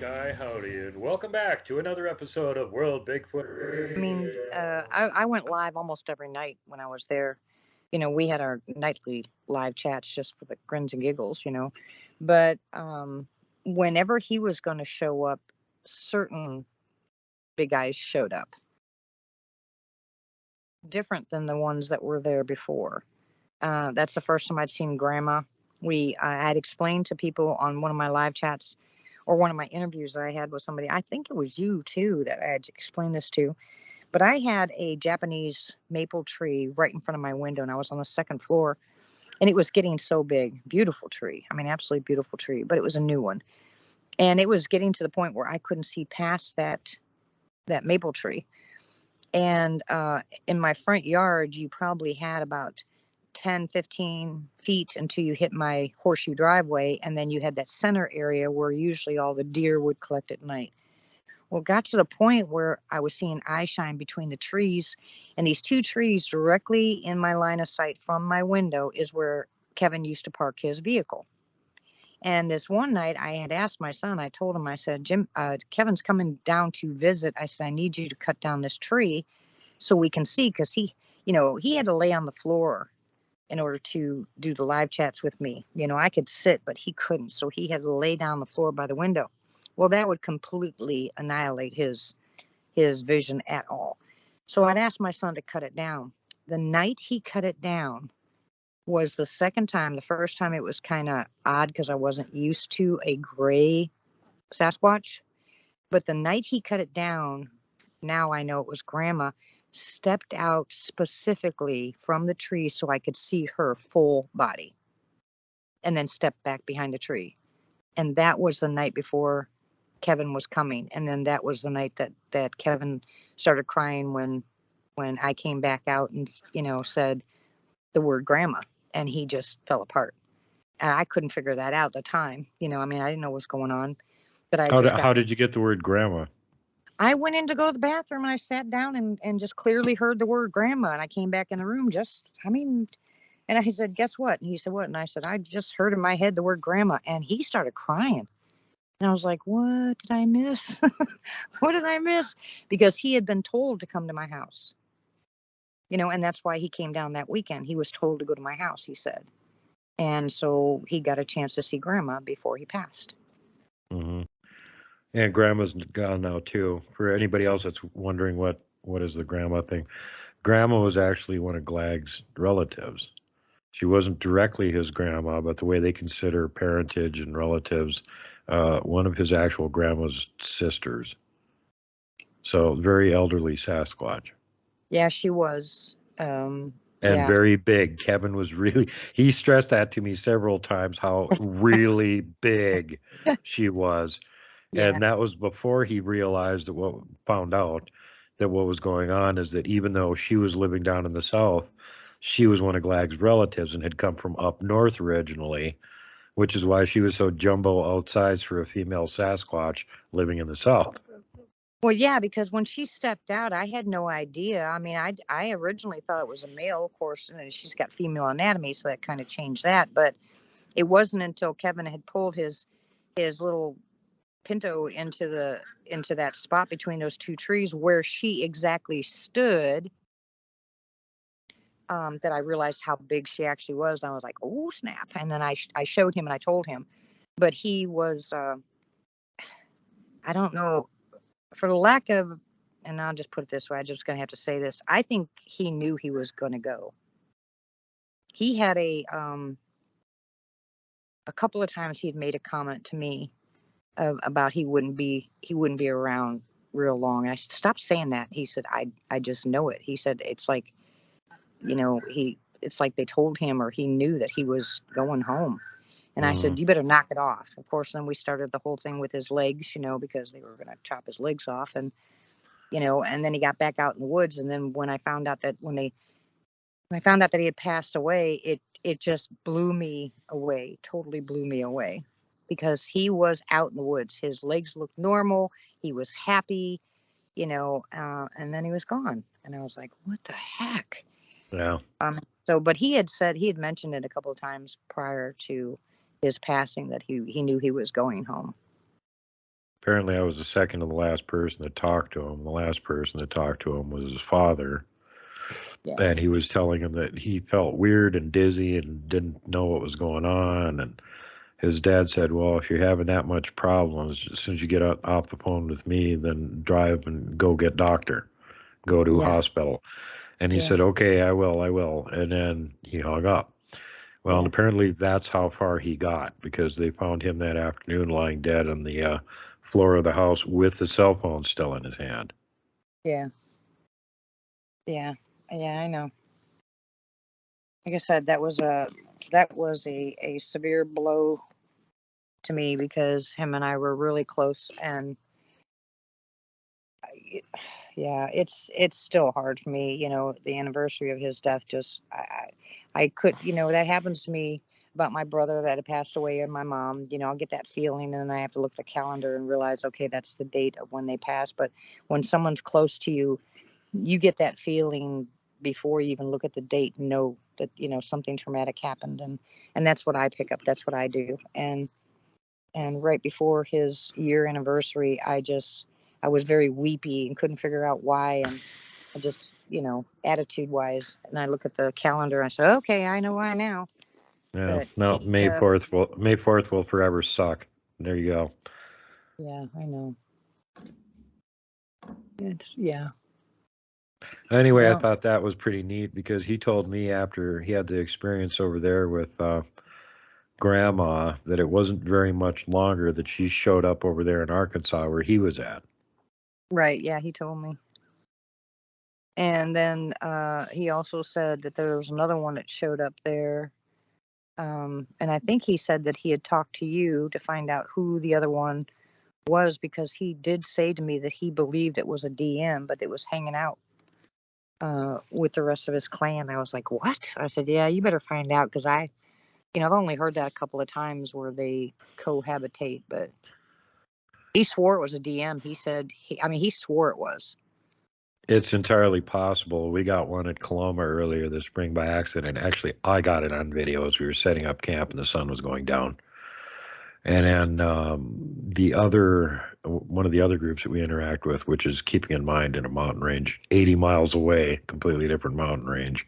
Sky Howdy, and welcome back to another episode of World Bigfoot Radio. I went live almost every night when I was there. We had our nightly live chats just for the grins and giggles. But whenever he was going to show up, certain big guys showed up, different than the ones that were there before. That's the first time I'd seen Grandma. I had explained to people on one of my live chats or one of my interviews that I had with somebody. I think it was you too that I had explained this to. But I had a Japanese maple tree right in front of my window, and I was on the second floor, and it was getting so big. Beautiful tree. I mean, absolutely beautiful tree, but it was a new one. And it was getting to the point where I couldn't see past that maple tree. And in my front yard, you probably had about 10, 15 feet until you hit my horseshoe driveway. And then you had that center area where usually all the deer would collect at night. Well, it got to the point where I was seeing eye shine between the trees, and these two trees directly in my line of sight from my window is where Kevin used to park his vehicle. And this one night I had asked my son, I told him, I said, Jim, Kevin's coming down to visit. I said, I need you to cut down this tree so we can see, because he had to lay on the floor in order to do the live chats with me. I could sit, but he couldn't. So he had to lay down the floor by the window. Well, that would completely annihilate his vision at all. So I'd asked my son to cut it down. The night he cut it down was the second time. The first time it was kind of odd because I wasn't used to a gray Sasquatch. But the night he cut it down, now I know it was Grandma, stepped out specifically from the tree so I could see her full body and then stepped back behind the tree. And that was the night before Kevin was coming. And then that was the night that Kevin started crying when I came back out and, said the word Grandma, and he just fell apart. And I couldn't figure that out at the time. I didn't know what was going on, but How did you get the word grandma? I went in to go to the bathroom and I sat down and just clearly heard the word Grandma. And I came back in the room and I said, guess what? And he said, what? And I said, I just heard in my head the word Grandma. And he started crying. And I was like, what did I miss? What did I miss? Because he had been told to come to my house, and that's why he came down that weekend. He was told to go to my house, he said. And so he got a chance to see Grandma before he passed. Mm-hmm. And Grandma's gone now too. For anybody else that's wondering what is the grandma thing, Grandma was actually one of Glagg's relatives. She wasn't directly his grandma, but the way they consider parentage and relatives, one of his actual grandma's sisters. So very elderly Sasquatch. Yeah, she was. And Yeah. very big. Kevin was he stressed that to me several times, how really big she was. Yeah. And that was before he realized found out that what was going on is that even though she was living down in the south, she was one of Glagg's relatives and had come from up north originally, which is why she was so jumbo outsized for a female Sasquatch living in the south. Well, yeah, because when she stepped out, I had no idea. I mean, I originally thought it was a male, of course, and she's got female anatomy, so that kind of changed that. But it wasn't until Kevin had pulled his little Pinto into that spot between those two trees where she exactly stood, that I realized how big she actually was. I was like, oh, snap. And then I showed him and I told him. But he was, I don't know, for the lack of, and I'll just put it this way, I'm just going to have to say this. I think he knew he was going to go. He had a couple of times he had made a comment to me about he wouldn't be around real long. I said, stop saying that. He said, I just know it. He said, it's like, it's like they told him or he knew that he was going home. And I said, you better knock it off. Of course, then we started the whole thing with his legs, because they were going to chop his legs off. And, and then he got back out in the woods. And then when I found out that he had passed away, it just blew me away, totally blew me away, because he was out in the woods. His legs looked normal. He was happy, and then he was gone. And I was like, what the heck? Yeah. But he had mentioned it a couple of times prior to his passing that he knew he was going home. apparently I was the second to the last person that talked to him. The last person that talked to him was his father. Yeah. And he was telling him that he felt weird and dizzy and didn't know what was going on. And his dad said, well, if you're having that much problems, as soon as you get off the phone with me, then drive and go get doctor, go to a Yeah. hospital. And he Yeah. said, okay, I will. And then he hung up. Well, and Yeah. apparently that's how far he got, because they found him that afternoon lying dead on the floor of the house with the cell phone still in his hand. Yeah. Yeah. Yeah, I know. Like I said, that was a severe blow to me, because him and I were really close, and yeah, it's still hard for me. The anniversary of his death, just I could, that happens to me about my brother that had passed away and my mom. I'll get that feeling, and then I have to look at the calendar and realize, okay, that's the date of when they passed. But when someone's close to you, you get that feeling before you even look at the date and know that something traumatic happened, and that's what I pick up. That's what I do. And right before his year anniversary, I was very weepy and couldn't figure out why. And I just, attitude wise, and I look at the calendar and I said, okay, I know why now. Yeah, But no, May 4th will forever suck. There you go. yeah, I know. Yeah. Anyway, I Well, thought that was pretty neat, because he told me after he had the experience over there with Grandma that it wasn't very much longer that she showed up over there in Arkansas where he was at. right. Yeah, he told me. And then he also said that there was another one that showed up there. And I think he said that he had talked to you to find out who the other one was, because he did say to me that he believed it was a DM, but it was hanging out with the rest of his clan. I was like, what? I said, yeah, you better find out, because I've only heard that a couple of times where they cohabitate, but he swore it was a DM. He said, he swore it was. It's entirely possible. We got one at Coloma earlier this spring by accident. Actually, I got it on video as we were setting up camp and the sun was going down. And then one of the other groups that we interact with, which is keeping in mind in a mountain range 80 miles away, completely different mountain range.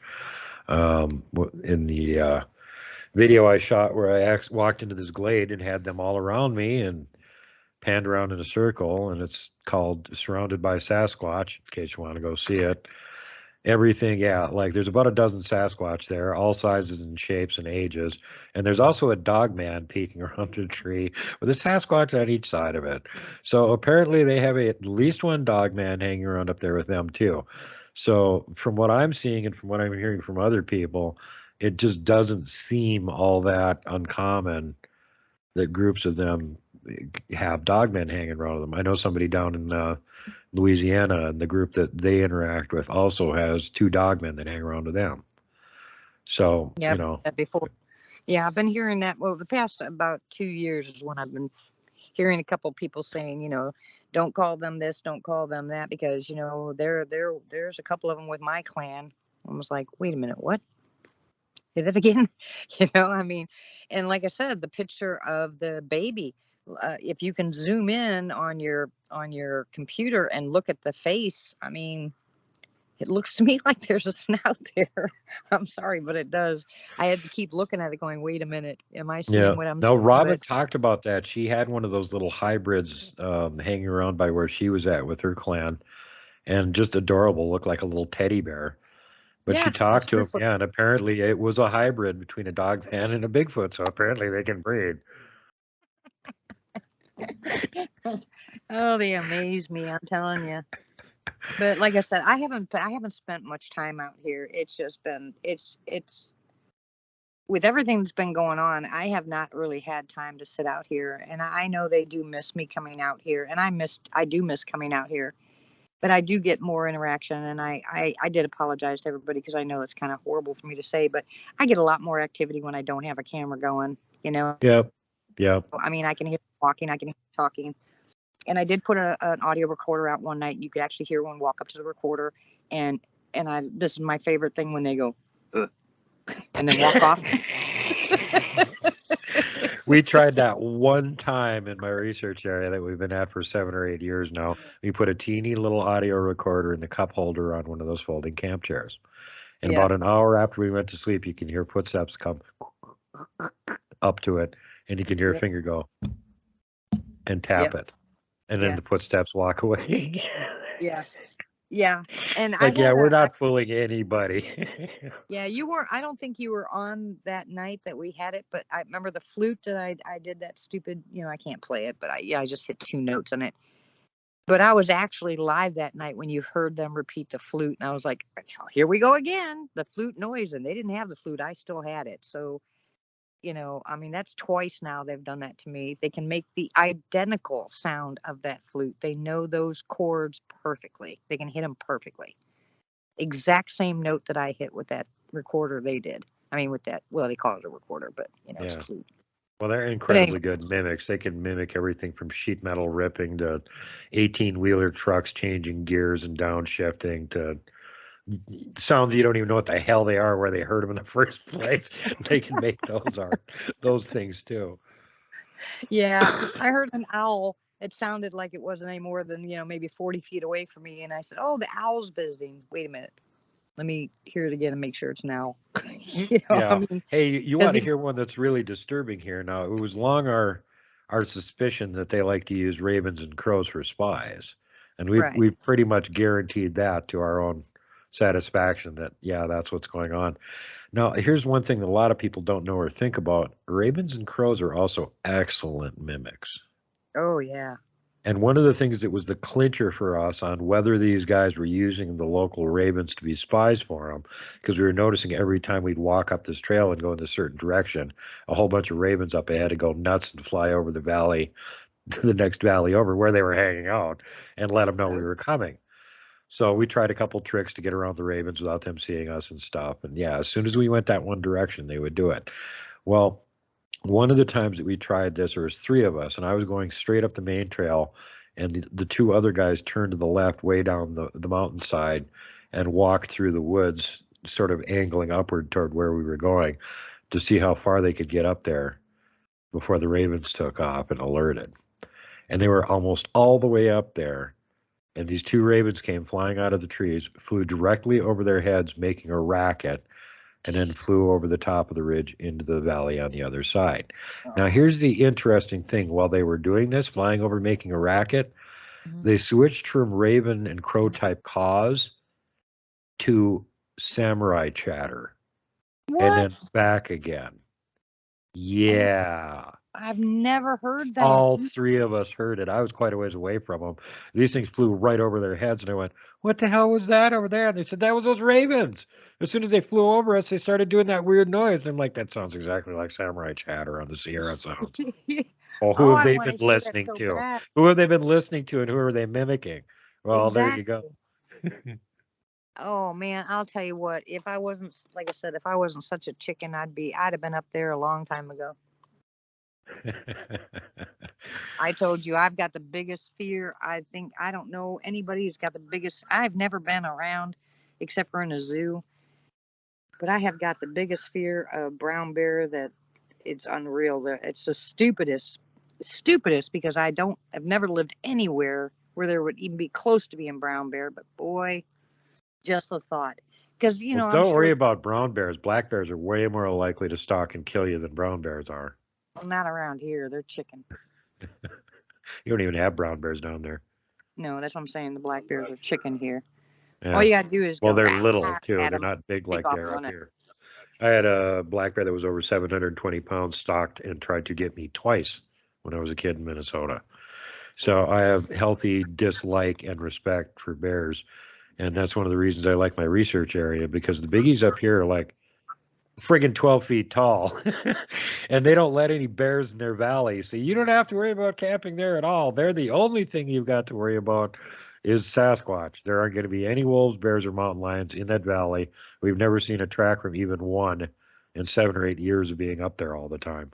In the video I shot where I walked into this glade and had them all around me and panned around in a circle, and it's called Surrounded by Sasquatch, in case you want to go see it. Everything, yeah, like there's about a dozen Sasquatch there, all sizes and shapes and ages. And there's also a dog man peeking around a tree with a Sasquatch on each side of it. So apparently they have at least one dog man hanging around up there with them too. So from what I'm seeing and from what I'm hearing from other people, it just doesn't seem all that uncommon that groups of them have dogmen hanging around them. I know somebody down in Louisiana, and the group that they interact with also has two dogmen that hang around with them. So, Yeah, that before. Yeah, I've been hearing that. Well, the past about 2 years is when I've been hearing a couple people saying, don't call them this, don't call them that, because there's a couple of them with my clan. I was like, wait a minute, what? Say that again. And like I said, the picture of the baby, if you can zoom in on your computer and look at the face, it looks to me like there's a snout there. I'm sorry, but it does. I had to keep looking at it going, wait a minute, am I seeing what I'm No, seeing? Robin talked about that. She had one of those little hybrids hanging around by where she was at with her clan, and just adorable, looked like a little teddy bear. But she Yeah, talked to him, yeah, and apparently it was a hybrid between a dog man and a Bigfoot, so apparently they can breed. oh, they amaze me, I'm telling you. But like I said, I haven't spent much time out here. It's just been it's with everything that's been going on, I have not really had time to sit out here. And I know they do miss me coming out here, and I do miss coming out here. But I do get more interaction, and I did apologize to everybody, because I know it's kind of horrible for me to say, but I get a lot more activity when I don't have a camera going. Yep. I can hear walking, I can hear talking. And I did put an audio recorder out one night. You could actually hear one walk up to the recorder, and this is my favorite thing, when they go, and then walk off. We tried that one time in my research area that we've been at for 7 or 8 years now. We put a teeny little audio recorder in the cup holder on one of those folding camp chairs. And Yeah. about an hour after we went to sleep, you can hear footsteps come up to it, and you can hear a Yep. finger go and tap Yep. it. And then Yeah. the footsteps walk away. Yeah. Yeah. And I Like, yeah, had we're not fooling anybody. yeah, you weren't, I don't think you were on that night that we had it, but I remember the flute that I did that stupid, I can't play it, but I just hit 2 notes on it. But I was actually live that night when you heard them repeat the flute, and I was like, here we go again, the flute noise. And they didn't have the flute. I still had it. So, I mean, that's twice now they've done that to me. They can make the identical sound of that flute. They know those chords perfectly. They can hit them perfectly. Exact same note that I hit with that recorder they did. I mean, with that, well, they call it a recorder, but, it's a Yeah. flute. Well, they're But incredibly anyway, good mimics. They can mimic everything from sheet metal ripping to 18-wheeler trucks changing gears and downshifting to sounds you don't even know what the hell they are, where they heard them in the first place. They can make those things too. yeah, I heard an owl. It sounded like it wasn't any more than, maybe 40 feet away from me. And I said, oh, the owl's visiting. Wait a minute. Let me hear it again and make sure it's an owl. I Yeah. mean, Hey, you because want to hear one that's really disturbing here? Now, it was long our suspicion that they like to use ravens and crows for spies, and right. we've pretty much guaranteed that to our own satisfaction that yeah, that's what's going on. Now, here's one thing that a lot of people don't know or think about. Ravens and crows are also excellent mimics. Oh, yeah. And one of the things that was the clincher for us on whether these guys were using the local ravens to be spies for them, because we were noticing every time we'd walk up this trail and go in a certain direction, a whole bunch of ravens up ahead to go nuts and fly over the valley, to the next valley over where they were hanging out, and let them know we were coming. So we tried a couple tricks to get around the ravens without them seeing us and stuff. And yeah, as soon as we went that one direction, they would do it. Well, one of the times that we tried this, there was 3 of us, and I was going straight up the main trail, and the 2 other guys turned to the left way down the mountainside and walked through the woods, sort of angling upward toward where we were going to see how far they could get up there before the ravens took off and alerted. And they were almost all the way up there, and these 2 ravens came flying out of the trees, flew directly over their heads, making a racket, and then flew over the top of the ridge into the valley on the other side. Now, here's the interesting thing. While they were doing this, flying over, making a racket, Mhm. they switched from raven and crow type caws to samurai chatter and then What? back again. Oh, Yeah. I've never heard that. All 3 of us heard it. I was quite a ways away from them. These things flew right over their heads, and I went, "What the hell was that over there?" And they said, "That was those ravens." As soon as they flew over us, they started doing that weird noise. I'm like, "That sounds exactly like samurai chatter on the Sierra Sounds." Well, who Oh, have I they want been to hear that listening so to? bad. Who have they been listening to, and who are they mimicking? Well, there you go. Exactly. Oh man, I'll tell you what. If I wasn't, like I said, if I wasn't such a chicken, I'd have been up there a long time ago. I told you I've got the biggest fear. I don't know anybody who's got the biggest. I've never been around except for in a zoo, but I have got the biggest fear of brown bear that it's unreal. It's the stupidest because I've never lived anywhere where there would even be close to being brown bear. But boy, just the thought, because Well, I'm don't worry sure about brown bears. Black bears are way more likely to stalk and kill you than brown bears are. not around here. They're chicken. You don't even have brown bears down there. No, that's what I'm saying. The black bears are chicken here. All Yeah. you gotta do is Well, go they're "Ah," little too. at They're them, not big take like they off are up running. here. I had a black bear that was over 720 pounds stalked and tried to get me twice when I was a kid in Minnesota. So I have healthy dislike and respect for bears. And that's one of the reasons I like my research area, because the biggies up here are like friggin' 12 feet tall. And they don't let any bears in their valley. So you don't have to worry about camping there at all. They're the only thing you've got to worry about is Sasquatch. There aren't going to be any wolves, bears, or mountain lions in that valley. We've never seen a track from even one in 7 or 8 years of being up there all the time.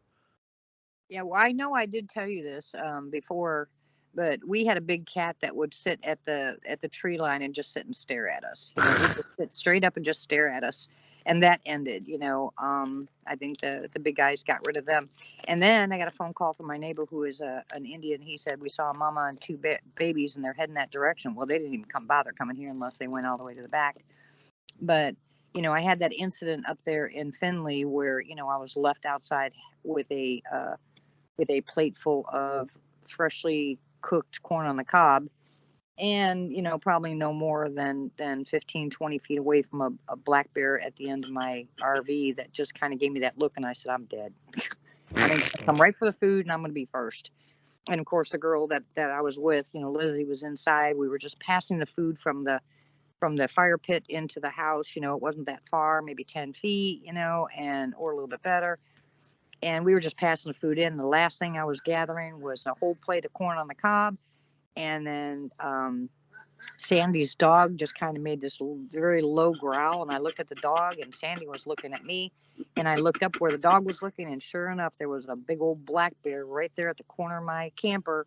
Yeah, well, I know I did tell you this before, but we had a big cat that would sit at the tree line and just sit and stare at us. He'd just sit straight up and just stare at us. and that ended. I think the big guys got rid of them. And then I got a phone call from my neighbor who is an Indian. He said we saw a mama and two babies, and they're heading that direction. Well, they didn't even bother coming here unless they went all the way to the back. But I had that incident up there in Findlay where I was left outside with a plate full of freshly cooked corn on the cob, and probably no more than 15, 20 feet away from a black bear at the end of my RV that just kind of gave me that look, and I said, I'm dead. I'm going to come right for the food, and I'm going to be first. And of course, the girl that I was with, Lizzie, was inside. We were just passing the food from the fire pit into the house. It wasn't that far, maybe 10 feet, or a little bit better. And we were just passing the food in. The last thing I was gathering was a whole plate of corn on the cob. And then Sandy's dog just kind of made this very low growl. And I looked at the dog, and Sandy was looking at me. And I looked up where the dog was looking, and sure enough, there was a big old black bear right there at the corner of my camper.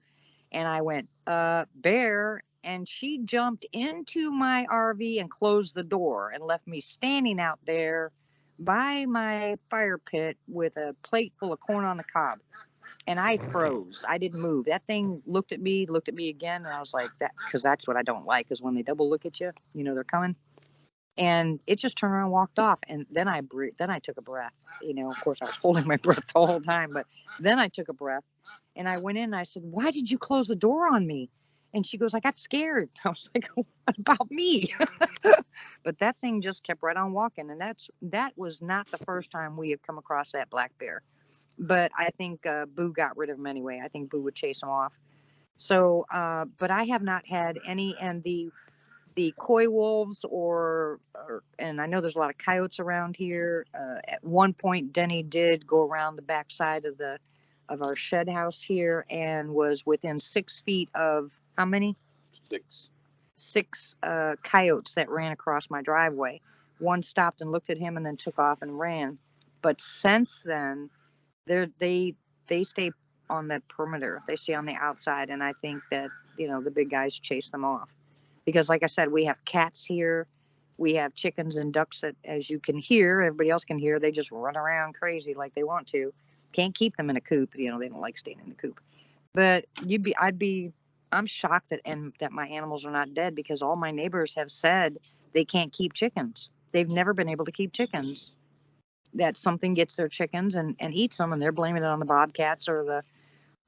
And I went, bear. And she jumped into my RV and closed the door and left me standing out there by my fire pit with a plate full of corn on the cob. And I froze. I didn't move. That thing looked at me again. And I was like, that, because that's what I don't like, is when they double look at you, they're coming. And it just turned around and walked off. And then I took a breath. Of course, I was holding my breath the whole time. But then I took a breath, and I went in and I said, why did you close the door on me? And she goes, I got scared. I was like, what about me? But that thing just kept right on walking. And that was not the first time we have come across that black bear. But I think Boo got rid of him anyway. I think Boo would chase him off. So, but I have not had any, and the coy wolves and I know there's a lot of coyotes around here. At one point, Denny did go around the backside of our shed house here and was within 6 feet of how many? Six coyotes that ran across my driveway. One stopped and looked at him and then took off and ran. But since then, they stay on that perimeter. They stay on the outside, and I think that the big guys chase them off. Because like I said, we have cats here, we have chickens and ducks that, as you can hear, everybody else can hear, they just run around crazy like they want to. Can't keep them in a coop. They don't like staying in the coop. But I'm shocked that my animals are not dead, because all my neighbors have said they can't keep chickens. They've never been able to keep chickens. That something gets their chickens and eats them, and they're blaming it on the bobcats or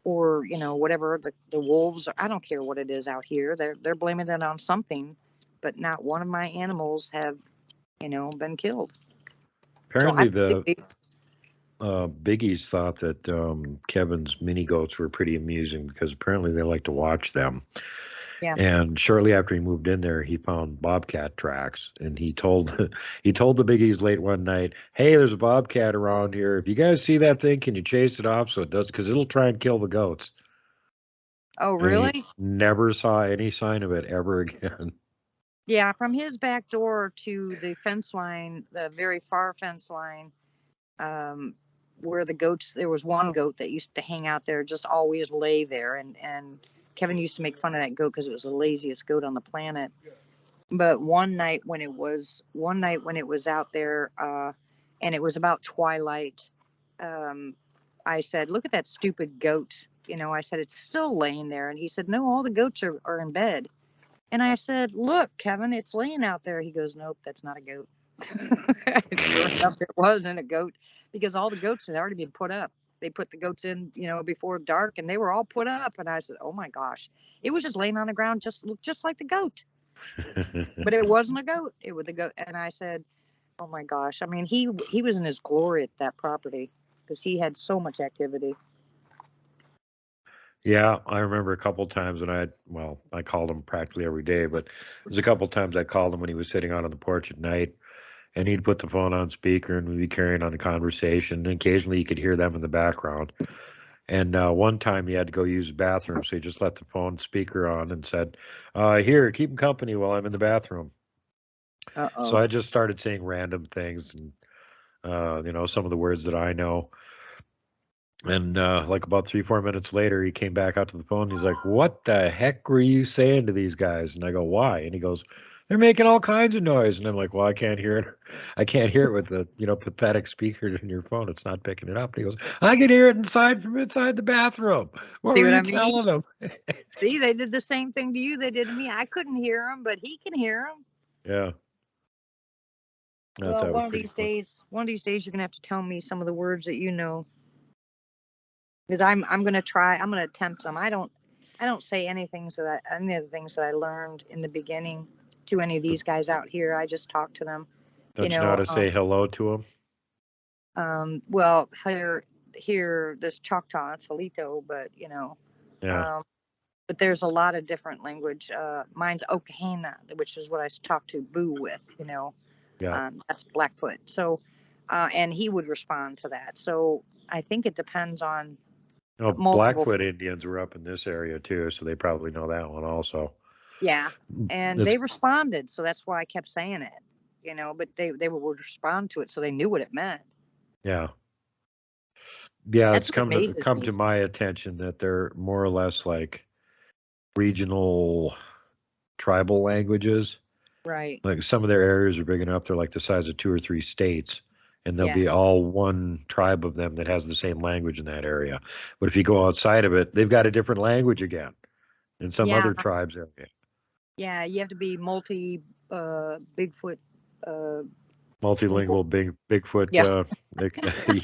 whatever, the wolves, or I don't care what it is out here. They're blaming it on something, but not one of my animals have been killed. Apparently the Biggies thought that Kevin's mini goats were pretty amusing, because apparently they like to watch them. Yeah. And shortly after he moved in there, he found bobcat tracks, and he told the Biggies late one night, "Hey, there's a bobcat around here. If you guys see that thing, can you chase it off so it does? Because it'll try and kill the goats." Oh, really? And he never saw any sign of it ever again. Yeah, from his back door to the fence line, the very far fence line, where the goats, there was one goat that used to hang out there, just always lay there, and Kevin used to make fun of that goat because it was the laziest goat on the planet. But one night when it was out there, and it was about twilight, I said, "Look at that stupid goat." I said, "It's still laying there." And he said, "No, all the goats are in bed." And I said, "Look, Kevin, it's laying out there." He goes, "Nope, that's not a goat." Sure enough, it wasn't a goat, because all the goats had already been put up. They put the goats in, before dark, and they were all put up. And I said, "Oh my gosh," it was just laying on the ground, looked just like the goat. But it wasn't a goat. It was the goat. And I said, "Oh my gosh." I mean, he was in his glory at that property, because he had so much activity. Yeah, I remember a couple times when I called him practically every day, but there's a couple times I called him when he was sitting out on the porch at night, and he'd put the phone on speaker, and we'd be carrying on the conversation. And occasionally you could hear them in the background. And one time he had to go use the bathroom, so he just left the phone speaker on and said, "Here, keep him company while I'm in the bathroom." Uh-oh. So I just started saying random things, and some of the words that I know. And like about 3-4 minutes later, he came back out to the phone. He's like, "What the heck were you saying to these guys?" And I go, "Why?" And he goes, They're making all kinds of noise. And I'm like, well, I can't hear it. I can't hear it with the, pathetic speakers in your phone. It's not picking it up. And he goes, I can hear it from inside the bathroom. What See were what you I mean? telling them? See, they did the same thing to you they did to me. I couldn't hear him, but he can hear him. Yeah. I thought Well, that was pretty cool. one of these days, you're gonna have to tell me some of the words that you know, because I'm gonna try. I'm gonna attempt some. I don't say anything so that any of the things that I learned in the beginning to any of these guys out here. I just talk to them. You Don't you know how know, to say hello to them? well, here there's Choctaw, it's Halito, but Yeah. um, but there's a lot of different language. Mine's Okahana, which is what I talk to Boo with. Yeah. That's Blackfoot. So, and he would respond to that. So I think it depends on multiple. Blackfoot Indians were up in this area too, so they probably know that one also. Yeah, and It's they responded, so that's why I kept saying it. But they would respond to it, so they knew what it meant. yeah. Yeah, That's it's what amazes come me. to my attention that they're more or less like regional tribal languages. Right. Like some of their areas are big enough, they're like the size of 2 or 3 states, and there'll Yeah. be all one tribe of them that has the same language in that area. But if you go outside of it, they've got a different language again in some Yeah. other tribes area. Yeah. You have to be Bigfoot. Multilingual Bigfoot, Yeah.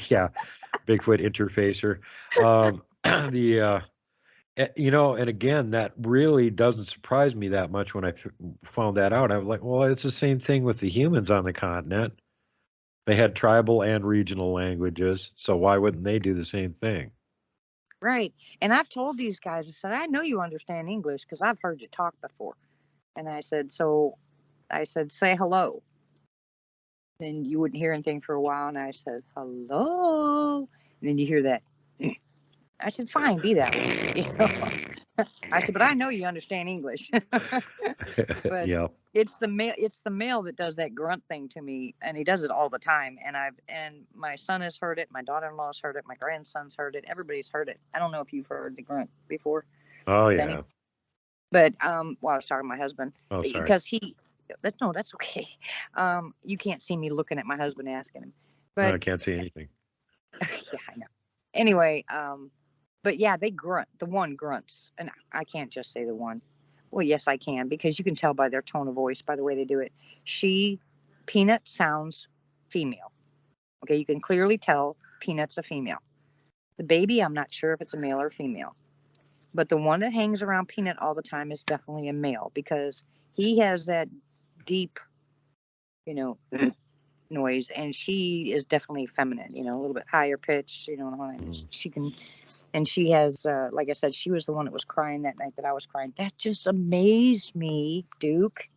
yeah, Bigfoot interfacer. The and again, that really doesn't surprise me that much when I found that out. I was like, well, it's the same thing with the humans on the continent. They had tribal and regional languages, so why wouldn't they do the same thing? Right. And I've told these guys, I said, I know you understand English because I've heard you talk before. And I said, say hello. Then you wouldn't hear anything for a while. And I said, hello. And then you hear that. I said, fine, be that way. I said, but I know you understand English. But Yeah. it's the male that does that grunt thing to me, and he does it all the time. And my son has heard it, my daughter-in-law's heard it, my grandson's heard it, everybody's heard it. I don't know if you've heard the grunt before, Oh Benny. yeah. But well, I was talking to my husband Oh sorry. because that's okay. You can't see me looking at my husband asking him, No, but I can't see anything. yeah, I know. Anyway, but yeah, they grunt. The one grunts, and I can't just say the one. Well, yes, I can, because you can tell by their tone of voice, by the way they do it. Peanut sounds female. Okay, you can clearly tell Peanut's a female. The baby, I'm not sure if it's a male or female. But the one that hangs around Peanut all the time is definitely a male, because he has that deep, noise, and she is definitely feminine, a little bit higher pitch, she can, and she has, like I said, she was the one that was crying that night that I was crying. That just amazed me, Duke.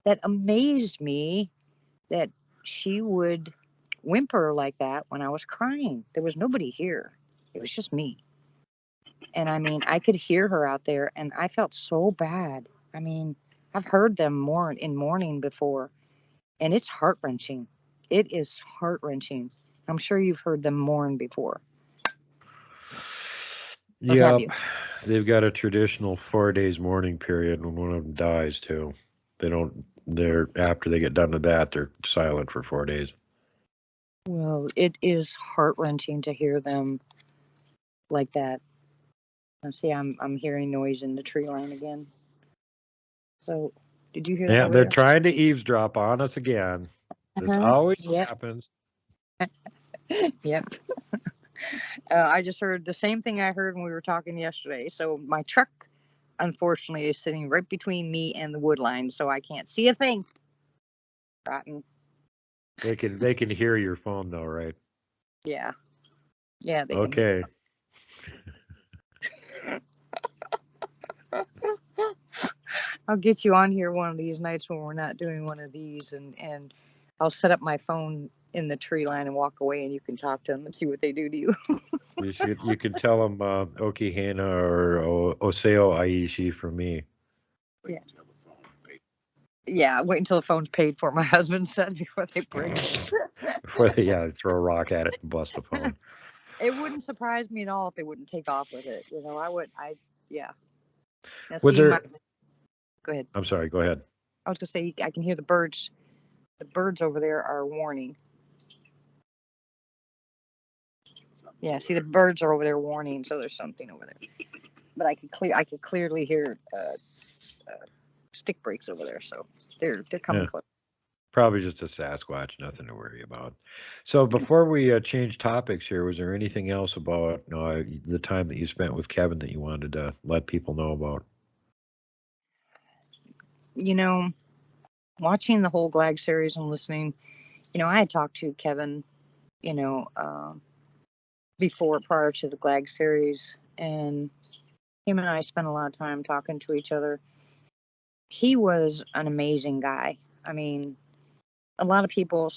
That amazed me that she would whimper like that when I was crying. There was nobody here. It was just me. And I mean, I could hear her out there, and I felt so bad. I mean, I've heard them more in mourning before, and it's heart-wrenching. It is heart-wrenching. I'm sure you've heard them mourn before. Or have Yep. you? They've got a traditional 4 days mourning period when one of them dies too. They're after they get done with that, they're silent for 4 days. Well, it is heart-wrenching to hear them like that. Let's see, I'm hearing noise in the tree line again. So, did you hear that? Yeah, they're trying to eavesdrop on us again. This always happens. Yep. I just heard the same thing I heard when we were talking yesterday. So my truck, unfortunately, is sitting right between me and the wood line, so I can't see a thing. Rotten. They can hear your phone though, right? Yeah. Yeah, they Okay. I'll get you on here one of these nights when we're not doing one of these, and I'll set up my phone in the tree line and walk away, and you can talk to them and see what they do to you. You can tell them Okihana or Oseo Aishi from me. Yeah. Yeah, wait until the phone's paid for, my husband said, before they break it. Before they throw a rock at it and bust the phone. It wouldn't surprise me at all if they wouldn't take off with it. Yeah. Now, Was see, there? go ahead. I'm sorry. Go ahead. I was gonna say I can hear the birds. The birds over there are warning. Yeah, see the birds are over there warning, so there's something over there. But I could clearly hear stick breaks over there, so they're coming Yeah. close. Probably just a Sasquatch, nothing to worry about. So before we change topics here, was there anything else about the time that you spent with Kevin that you wanted to let people know about? You know, watching the whole Glagg series and listening, I had talked to Kevin, prior to the Glagg series, and him and I spent a lot of time talking to each other. He was an amazing guy. I mean, a lot of people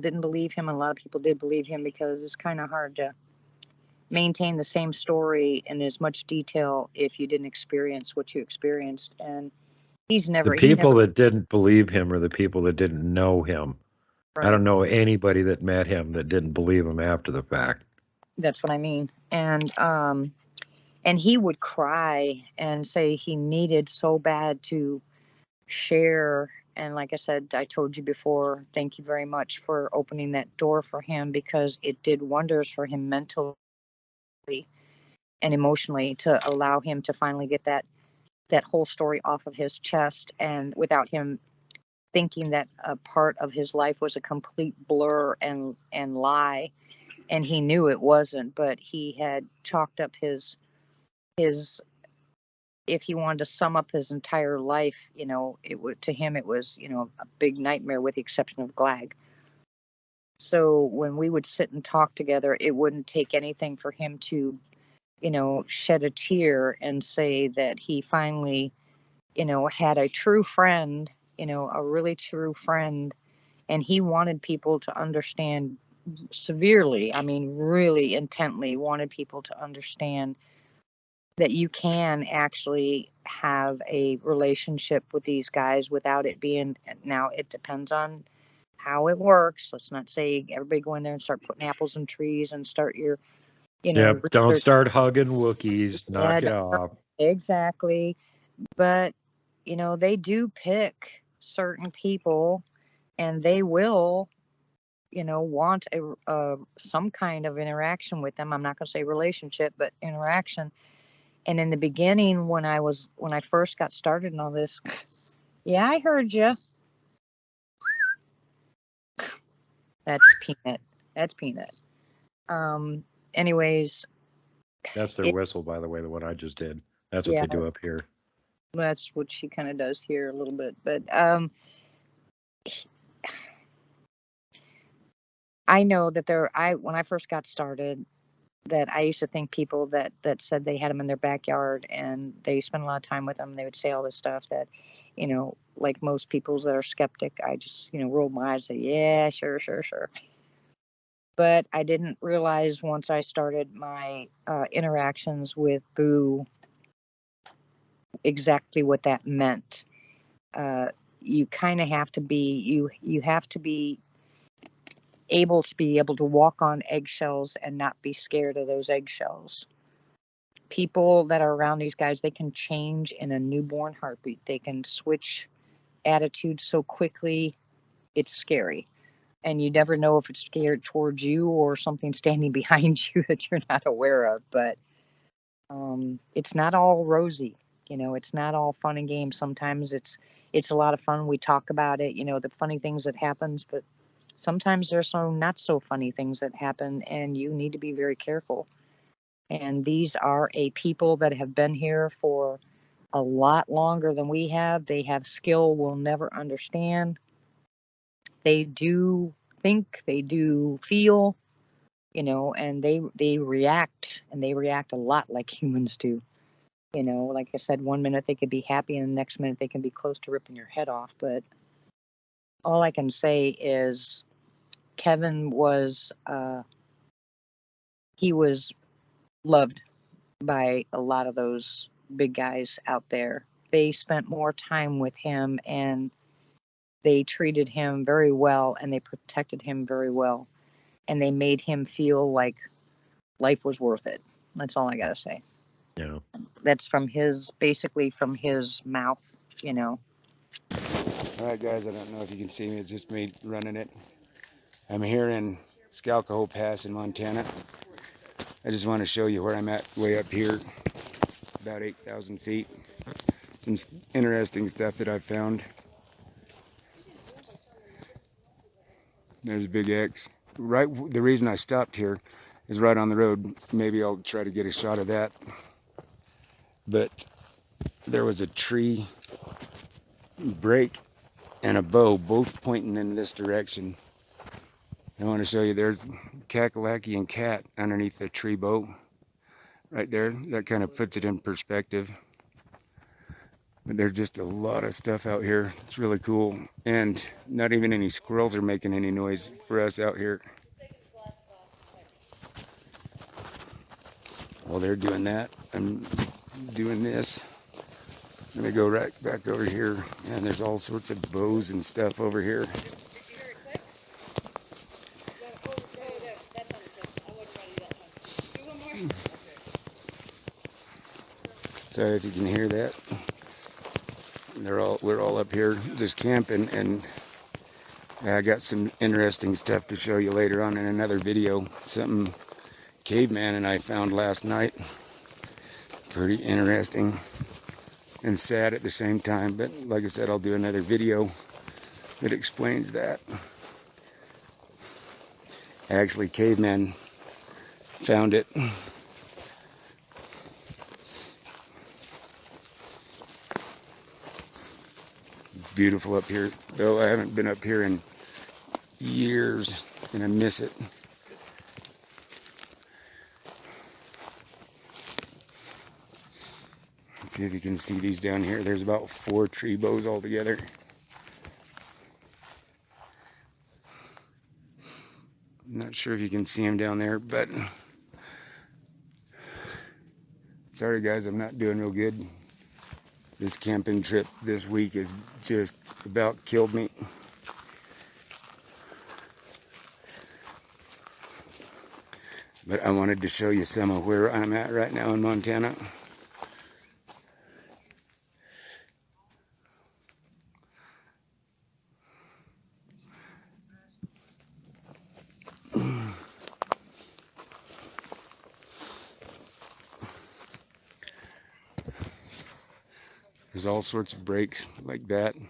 didn't believe him, and a lot of people did believe him because it's kind of hard to maintain the same story in as much detail if you didn't experience what you experienced. And The people that didn't believe him are the people that didn't know him. Right. I don't know anybody that met him that didn't believe him after the fact. That's what I mean. And he would cry and say he needed so bad to share. And like I said, I told you before, thank you very much for opening that door for him, because it did wonders for him mentally and emotionally to allow him to finally get that whole story off of his chest, and without him thinking that a part of his life was a complete blur and lie. And he knew it wasn't, but he had chalked up his if he wanted to sum up his entire life, to him it was, a big nightmare with the exception of Glagg. So when we would sit and talk together, it wouldn't take anything for him to, shed a tear and say that he finally, had a true friend, a really true friend. And he wanted people to understand severely, I mean, really intently wanted people to understand that you can actually have a relationship with these guys without it being, now it depends on how it works. Let's not say everybody go in there and start putting apples in trees and start your, Yep, don't start hugging Wookiees, knock it off. Exactly. But, they do pick certain people, and they will, want some kind of interaction with them. I'm not going to say relationship, but interaction. And in the beginning, when I first got started in all this, yeah, I heard you. That's Peanut. That's Peanut. Anyways. That's their whistle, by the way, the one I just did. That's what they do up here. That's what she kind of does here a little bit. But I know that when I first got started, that I used to think people that said they had them in their backyard and they spent a lot of time with them, they would say all this stuff that, like most people that are skeptic, I just, rolled my eyes and say, yeah, sure. But I didn't realize once I started my interactions with Boo exactly what that meant. You kind of have to be, you have to be able to walk on eggshells and not be scared of those eggshells. People that are around these guys, they can change in a newborn heartbeat. They can switch attitudes so quickly, it's scary. And you never know if it's scared towards you or something standing behind you that you're not aware of. But it's not all rosy. It's not all fun and games. Sometimes it's a lot of fun. We talk about it, the funny things that happens, but sometimes there's some not so funny things that happen, and you need to be very careful. And these are a people that have been here for a lot longer than we have. They have skill we'll never understand. They do think, they do feel, and they react, and they react a lot like humans do. Like I said, one minute they could be happy and the next minute they can be close to ripping your head off. But all I can say is Kevin was, he was loved by a lot of those big guys out there. They spent more time with him, and they treated him very well, and they protected him very well, and they made him feel like life was worth it. That's all I got to say. Yeah. That's basically from his mouth, All right, guys, I don't know if you can see me. It's just me running it. I'm here in Sasquatch Pass in Montana. I just want to show you where I'm at, way up here, about 8,000 feet. Some interesting stuff that I've found. There's a big X. Right, the reason I stopped here is right on the road. Maybe I'll try to get a shot of that. But there was a tree break and a bow, both pointing in this direction. I want to show you there's Kakalaki and cat underneath the tree bow right there. That kind of puts it in perspective. But there's just a lot of stuff out here. It's really cool. And not even any squirrels are making any noise for us out here. While they're doing that, I'm doing this. Let me go right back over here. And there's all sorts of bows and stuff over here. Sorry if you can hear that. We're all up here just camping, and I got some interesting stuff to show you later on in another video. Something Caveman and I found last night. Pretty interesting and sad at the same time, but like I said, I'll do another video that explains that. Actually, Caveman found it. Beautiful up here. Though I haven't been up here in years, and I miss it. Let's see if you can see these down here. There's about 4 tree bows altogether. I'm not sure if you can see them down there, but sorry guys, I'm not doing real good. This camping trip this week has just about killed me. But I wanted to show you some of where I'm at right now in Montana. There's all sorts of breaks like that. You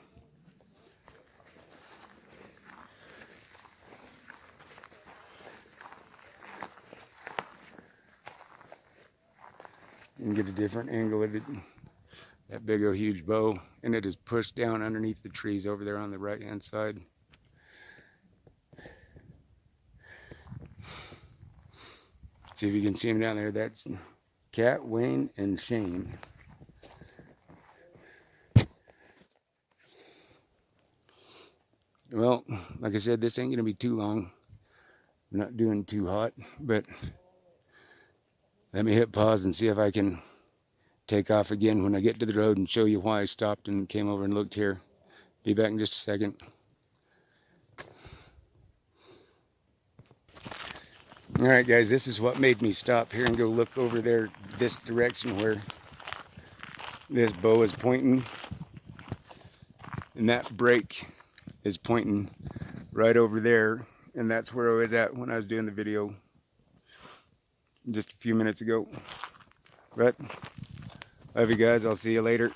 can get a different angle of it. That big old huge bow, and it is pushed down underneath the trees over there on the right hand side. See if you can see them down there. That's Cat, Wayne, and Shane. Well, like I said, this ain't gonna be too long. I'm not doing too hot, but let me hit pause and see if I can take off again when I get to the road and show you why I stopped and came over and looked here. Be back in just a second. All right, guys, this is what made me stop here and go look over there this direction where this bow is pointing. And that break is pointing right over there. And that's where I was at when I was doing the video just a few minutes ago. But love you guys. I'll see you later.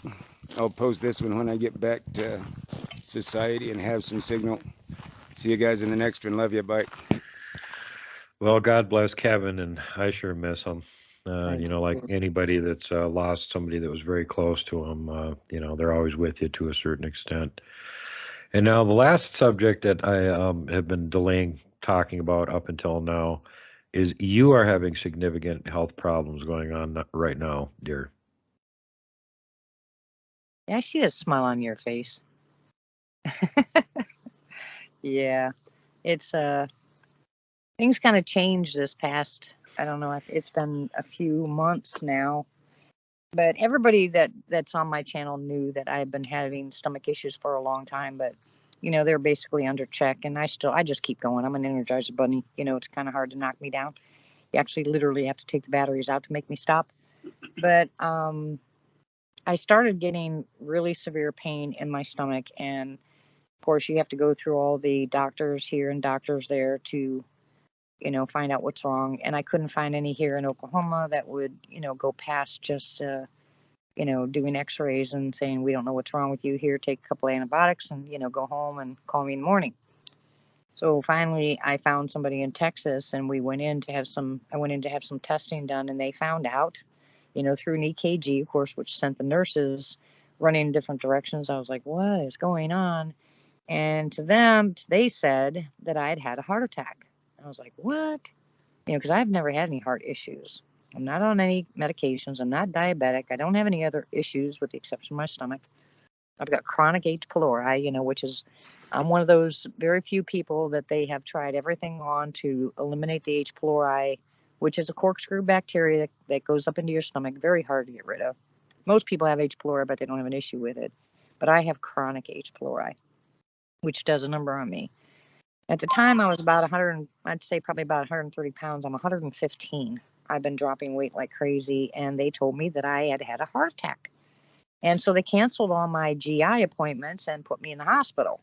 I'll post this one when I get back to society and have some signal. See you guys in the next one. Love you. Bye. Well, God bless Kevin, and I sure miss him. You know, like anybody that's lost somebody that was very close to him, you know, they're always with you to a certain extent. And now the last subject that I have been delaying talking about up until now is you are having significant health problems going on right now, dear. Yeah, I see that smile on your face. Yeah, it's things kind of changed this past, I don't know, it's been a few months now, but everybody that's on my channel knew that I've been having stomach issues for a long time, but you know, they're basically under check, and I just keep going. I'm an Energizer bunny. You know, it's kind of hard to knock me down. You actually literally have to take the batteries out to make me stop. But I started getting really severe pain in my stomach, and course, you have to go through all the doctors here and doctors there to, find out what's wrong. And I couldn't find any here in Oklahoma that would, go past just, doing x-rays and saying, we don't know what's wrong with you here. Take a couple of antibiotics and, go home and call me in the morning. So finally I found somebody in Texas, and I went in to have some testing done, and they found out, through an EKG, of course, which sent the nurses running in different directions. I was like, what is going on? And to them, they said that I had a heart attack. I was like, what? Because I've never had any heart issues. I'm not on any medications. I'm not diabetic. I don't have any other issues with the exception of my stomach. I've got chronic H. pylori, which is, I'm one of those very few people that they have tried everything on to eliminate the H. pylori, which is a corkscrew bacteria that goes up into your stomach, very hard to get rid of. Most people have H. pylori, but they don't have an issue with it. But I have chronic H. pylori, which does a number on me. At the time, I was about 100, I'd say probably about 130 pounds. I'm 115. I've been dropping weight like crazy, and they told me that I had a heart attack. And so they canceled all my GI appointments and put me in the hospital.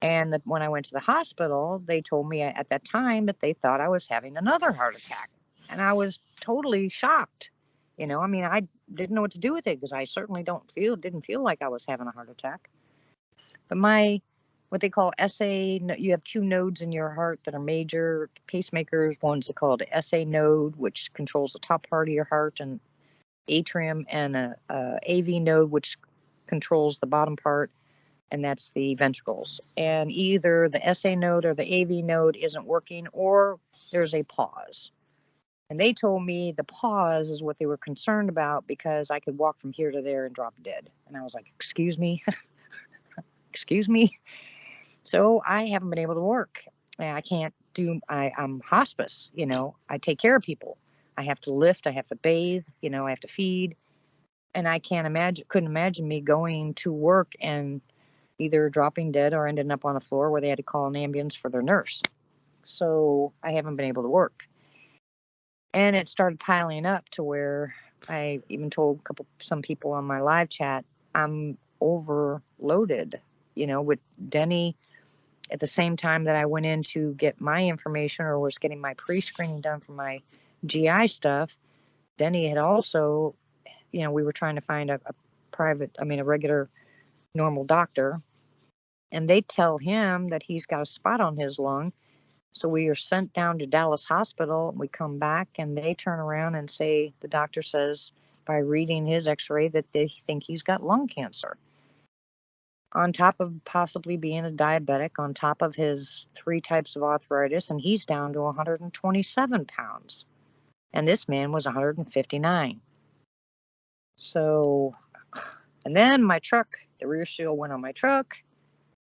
And when I went to the hospital, they told me at that time that they thought I was having another heart attack. And I was totally shocked. I didn't know what to do with it, because I certainly didn't feel like I was having a heart attack. But what they call SA, you have two nodes in your heart that are major pacemakers. One's called the SA node, which controls the top part of your heart and atrium, and a AV node, which controls the bottom part, and that's the ventricles. And either the SA node or the AV node isn't working, or there's a pause. And they told me the pause is what they were concerned about, because I could walk from here to there and drop dead. And I was like, excuse me? Excuse me? So I haven't been able to work. I can't I'm hospice, I take care of people. I have to lift, I have to bathe, I have to feed. And I couldn't imagine me going to work and either dropping dead or ending up on the floor where they had to call an ambulance for their nurse. So I haven't been able to work. And it started piling up to where I even told some people on my live chat, I'm overloaded, with Denny. At the same time that I went in to get my information, or was getting my pre-screening done for my GI stuff, Denny had also, we were trying to find a regular, normal doctor. And they tell him that he's got a spot on his lung. So we are sent down to Dallas Hospital. We come back, and they turn around and say, the doctor says, by reading his x-ray, that they think he's got lung cancer. On top of possibly being a diabetic, on top of his 3 types of arthritis, and he's down to 127 pounds. And this man was 159. So, and then my truck, the rear seal went on my truck.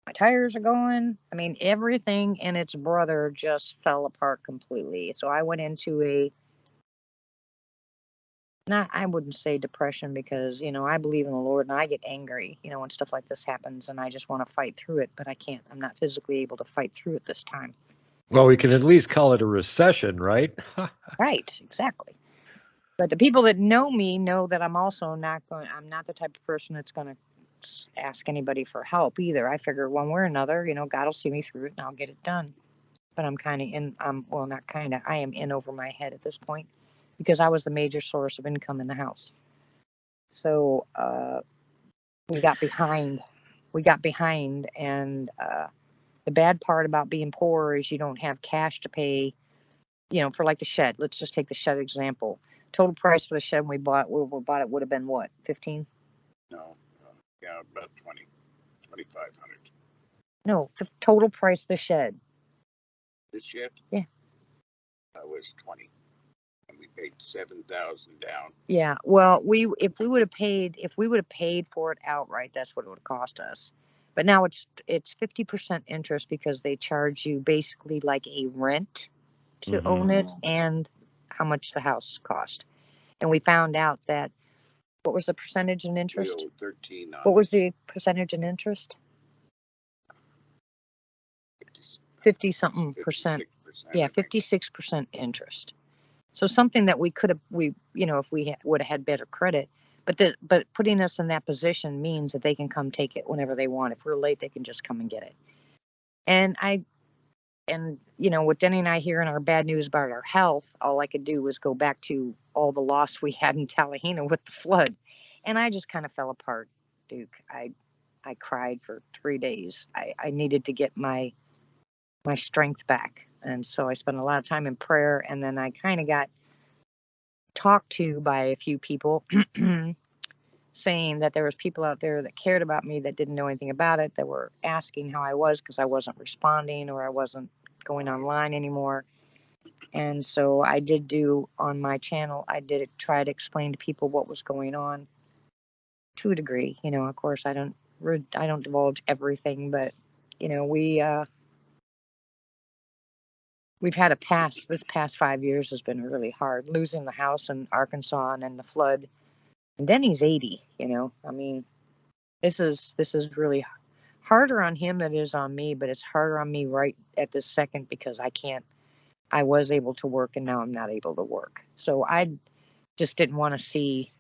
My tires are going. Everything and its brother just fell apart completely. So I went into I wouldn't say depression, because, I believe in the Lord, and I get angry, when stuff like this happens, and I just want to fight through it, but I can't. I'm not physically able to fight through it this time. Well, we can at least call it a recession, right? Right, exactly. But the people that know me know that I'm not the type of person that's going to ask anybody for help either. I figure one way or another, God will see me through it and I'll get it done. But I'm kind of I am in over my head at this point, because I was the major source of income in the house. So we got behind, and the bad part about being poor is you don't have cash to pay, for like the shed. Let's just take the shed example. Total price for the shed we bought it would have been what, 15? No, yeah, about 2,500. No, the total price of the shed. This shed? Yeah. That was 20. And we paid 7,000 down. Yeah. Well, if we would have paid for it outright, that's what it would have cost us. But now it's 50% interest, because they charge you basically like a rent to own it, and how much the house cost. And we found out that, what was the percentage in interest? We owe 13 on What was the percentage in interest? 50-something percent. 56%, Yeah, I think. 56% interest. So something that we could have, if we would have had better credit. But putting us in that position means that they can come take it whenever they want. If we're late, they can just come and get it. And with Denny and I hearing our bad news about our health, all I could do was go back to all the loss we had in Tallahena with the flood. And I just kind of fell apart, Duke. I cried for 3 days. I needed to get my strength back. And so I spent a lot of time in prayer. And then I kind of got talked to by a few people saying that there was people out there that cared about me that didn't know anything about it, that were asking how I was because I wasn't responding or I wasn't going online anymore. And so I did do on my channel, I did try to explain to people what was going on to a degree. Of course, I don't divulge everything, but we've had this past 5 years has been really hard, losing the house in Arkansas and then the flood. And then he's 80, I mean, this is really harder on him than it is on me, but it's harder on me right at this second because I was able to work and now I'm not able to work. So I just didn't want to see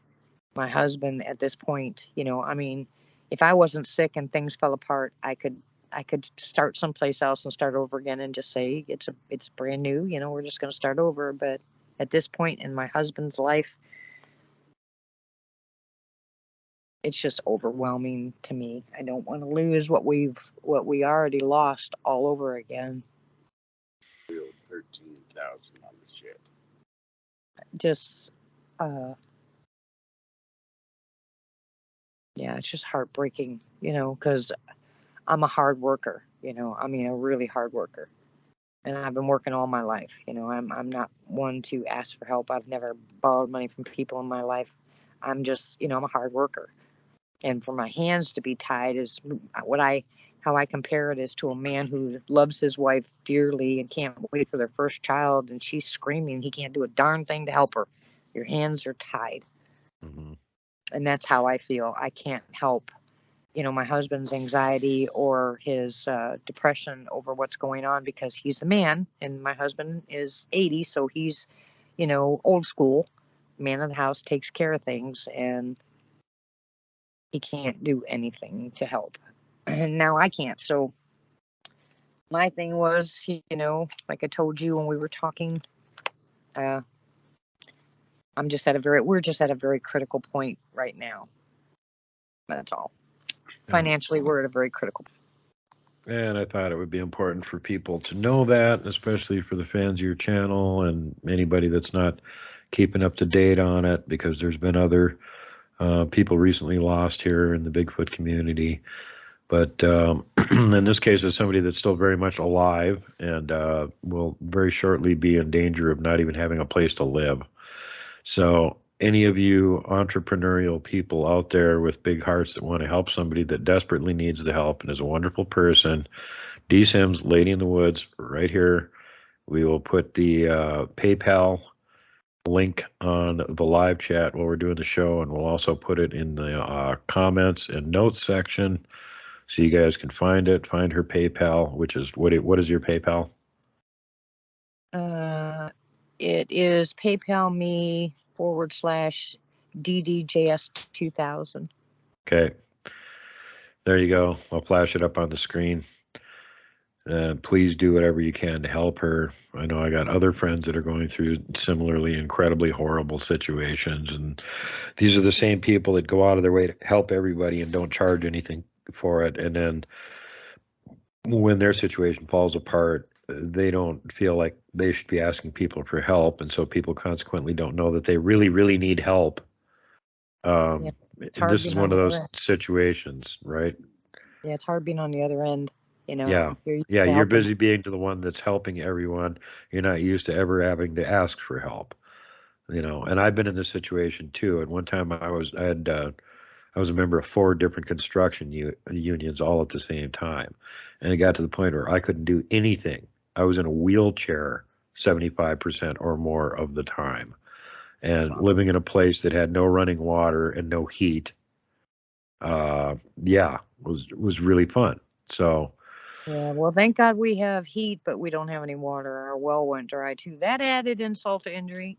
my husband at this point. I mean, if I wasn't sick and things fell apart, I could start someplace else and start over again and just say it's brand new, we're just going to start over. But at this point in my husband's life, it's just overwhelming to me. I don't want to lose what we already lost all over again. 13,000 on the shed. Just, yeah, it's just heartbreaking, because I'm a hard worker, I mean, a really hard worker. And I've been working all my life. I'm not one to ask for help. I've never borrowed money from people in my life. I'm just, I'm a hard worker. And for my hands to be tied is how I compare it is to a man who loves his wife dearly and can't wait for their first child, and she's screaming. He can't do a darn thing to help her. Your hands are tied. Mm-hmm. And that's how I feel. I can't help, my husband's anxiety or his depression over what's going on because he's the man, and my husband is 80, so he's, old school. Man of the house, takes care of things, and he can't do anything to help. And now I can't. So my thing was, like I told you when we were talking, we're just at a very critical point right now. That's all. Yeah. Financially, we're at a very critical point. And I thought it would be important for people to know that, especially for the fans of your channel and anybody that's not keeping up to date on it, because there's been other people recently lost here in the Bigfoot community. But in this case, it's somebody that's still very much alive and will very shortly be in danger of not even having a place to live. So any of you entrepreneurial people out there with big hearts that want to help somebody that desperately needs the help and is a wonderful person, D Sims, Lady in the Woods, right here. We will put the PayPal link on the live chat while we're doing the show, and we'll also put it in the comments and notes section so you guys can find it. Find her PayPal, which is what is your PayPal? It is PayPal me /DDJS2000. Okay. There you go. I'll flash it up on the screen. Please do whatever you can to help her. I know I got other friends that are going through similarly incredibly horrible situations, and these are the same people that go out of their way to help everybody and don't charge anything for it. And then when their situation falls apart, they don't feel like they should be asking people for help, and so people consequently don't know that they really, really need help. This is one of those situations, right? Yeah, it's hard being on the other end. Yeah, you're busy being the one that's helping everyone. You're not used to ever having to ask for help, And I've been in this situation too. At one time, I was a member of 4 different construction unions all at the same time, and it got to the point where I couldn't do anything. I was in a wheelchair 75% or more of the time, and living in a place that had no running water and no heat. Was really fun. So. Yeah, well, thank God we have heat, but we don't have any water. Our well went dry too. That added insult to injury.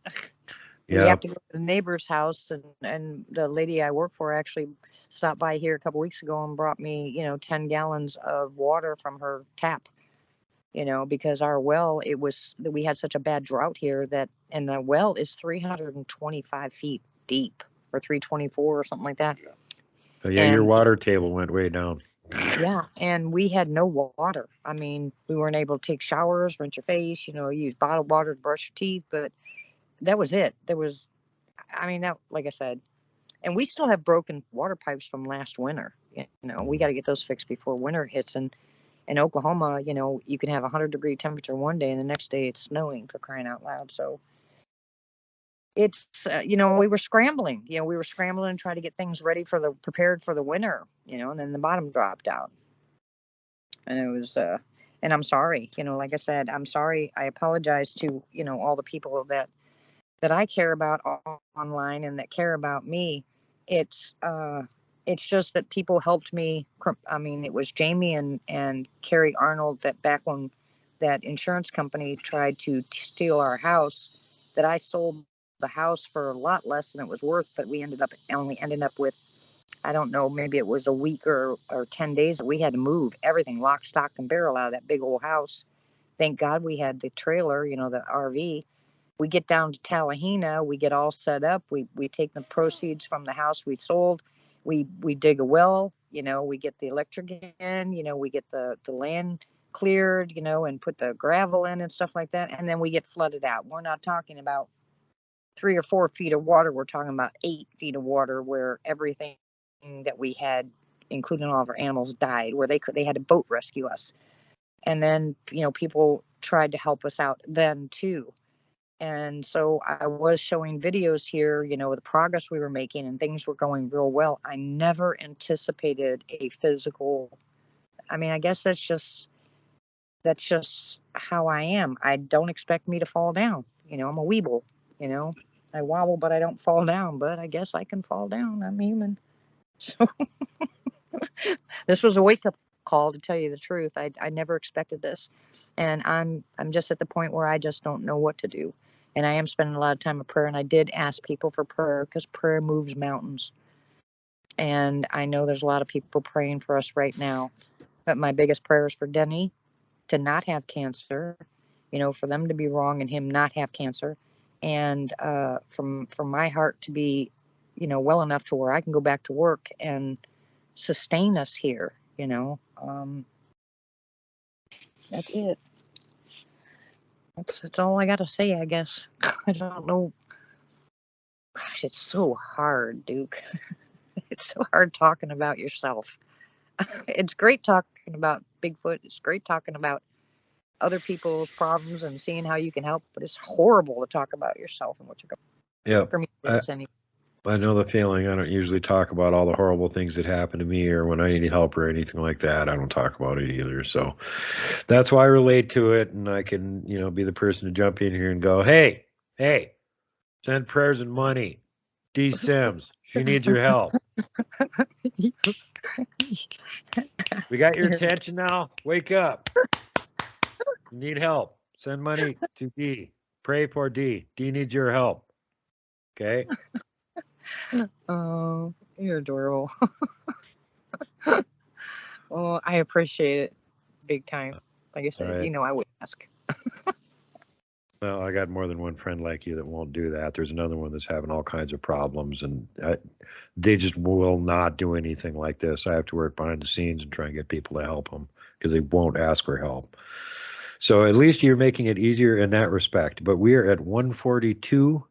We Yeah. have to go to the neighbor's house, and the lady I work for actually stopped by here a couple weeks ago and brought me, 10 gallons of water from her tap, because our well, we had such a bad drought here and the well is 325 feet deep, or 324 or something like that. So yeah, your And water table went way down. yeah, and we had no water. I mean, we weren't able to take showers, rinse your face, use bottled water to brush your teeth, but that was it. Like I said, and we still have broken water pipes from last winter. We got to get those fixed before winter hits. And in Oklahoma, you can have 100-degree temperature one day and the next day it's snowing, for crying out loud. So it's, we were scrambling, and try to get things prepared for the winter, and then the bottom dropped out. And it was, and I'm sorry, like I said, I'm sorry. I apologize to, all the people that I care about online and that care about me. It's just that people helped me. I mean, it was Jamie and Carrie Arnold that back when that insurance company tried to steal our house, that I sold the house for a lot less than it was worth, but we ended up with, I don't know, maybe it was a week or 10 days that we had to move everything lock, stock, and barrel out of that big old house. Thank God we had the trailer, the RV. We get down to Tallahena, we get all set up. We take the proceeds from the house we sold. We dig a well, we get the electric in, we get the land cleared, and put the gravel in and stuff like that. And then we get flooded out. We're not talking about 3 or 4 feet of water. We're talking about 8 feet of water, where everything that we had, including all of our animals, died, where they had to boat rescue us. And then, people tried to help us out then too. And so I was showing videos here, the progress we were making, and things were going real well. I never anticipated a physical. I mean, I guess that's just how I am. I don't expect me to fall down. I'm a weeble, I wobble, but I don't fall down. But I guess I can fall down. I'm human. So this was a wake-up call, to tell you the truth. I never expected this. And I'm just at the point where I just don't know what to do. And I am spending a lot of time in prayer. And I did ask people for prayer, because prayer moves mountains. And I know there's a lot of people praying for us right now. But my biggest prayer is for Denny to not have cancer, for them to be wrong and him not have cancer. And from my heart to be, well enough to where I can go back to work and sustain us here. That's it. That's all I got to say, I guess. I don't know. Gosh, it's so hard, Duke. It's so hard talking about yourself. It's great talking about Bigfoot. It's great talking about other people's problems and seeing how you can help, but it's horrible to talk about yourself and what you're going. Yeah. For me, it is anyway. I know the feeling. I don't usually talk about all the horrible things that happen to me, or when I need help or anything like that. I don't talk about it either. So that's why I relate to it, and I can, be the person to jump in here and go, hey, send prayers and money. D. Sims, she needs your help. We got your attention now. Wake up. You need help. Send money to D. Pray for D. D needs your help. Okay? Oh, you're adorable. Well, I appreciate it big time. Like I said, Right. I would ask. Well, I got more than one friend like you that won't do that. There's another one that's having all kinds of problems, and they just will not do anything like this. I have to work behind the scenes and try and get people to help them, because they won't ask for help. So at least you're making it easier in that respect. But we are at 142,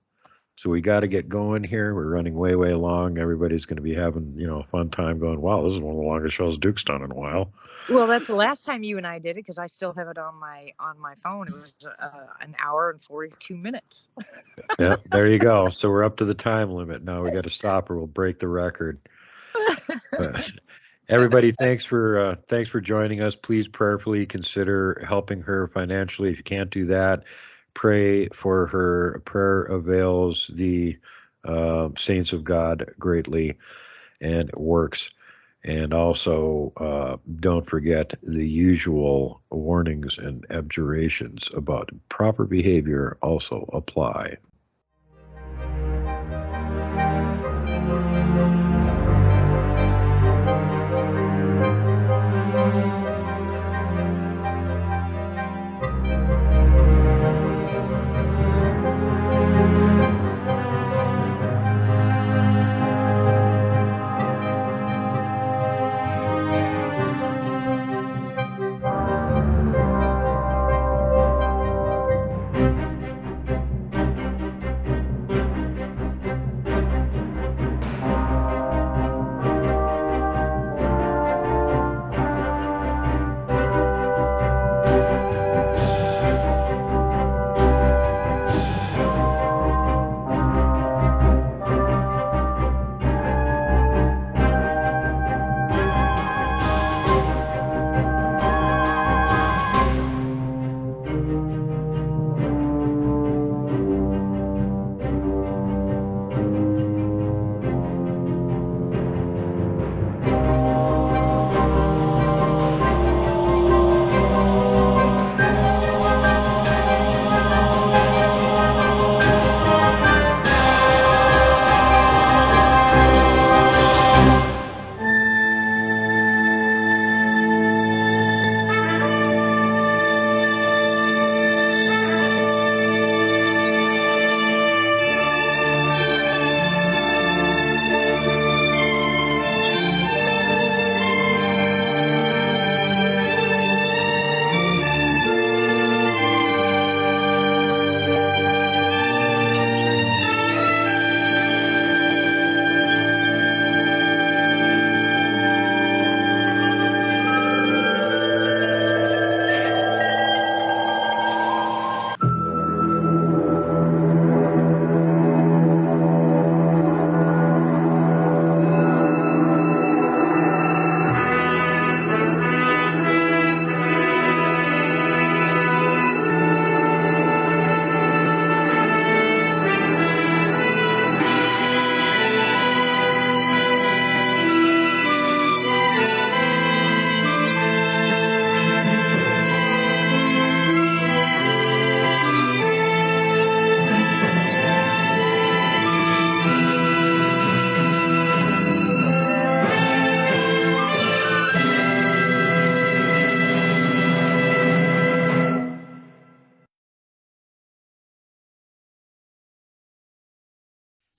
so we got to get going here. We're running way, way long. Everybody's going to be having, a fun time going, wow, this is one of the longest shows Duke's done in a while. Well, that's the last time you and I did it, because I still have it on my phone. It was an hour and 42 minutes. Yeah, there you go. So we're up to the time limit now. We got to stop or we'll break the record. But everybody, thanks for joining us. Please prayerfully consider helping her financially. If you can't do that, pray for her. Prayer avails the saints of God greatly, and it works. And also, don't forget the usual warnings and abjurations about proper behavior also apply.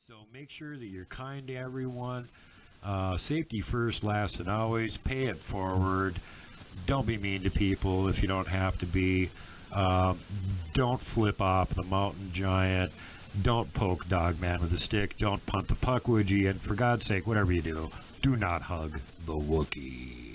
So make sure that you're kind to everyone. Safety first, last, and always. Pay it forward. Don't be mean to people if you don't have to be. Don't flip off the mountain giant. Don't poke Dogman with a stick. Don't punt the puck, would you? And for God's sake, whatever you do not hug the Wookiee.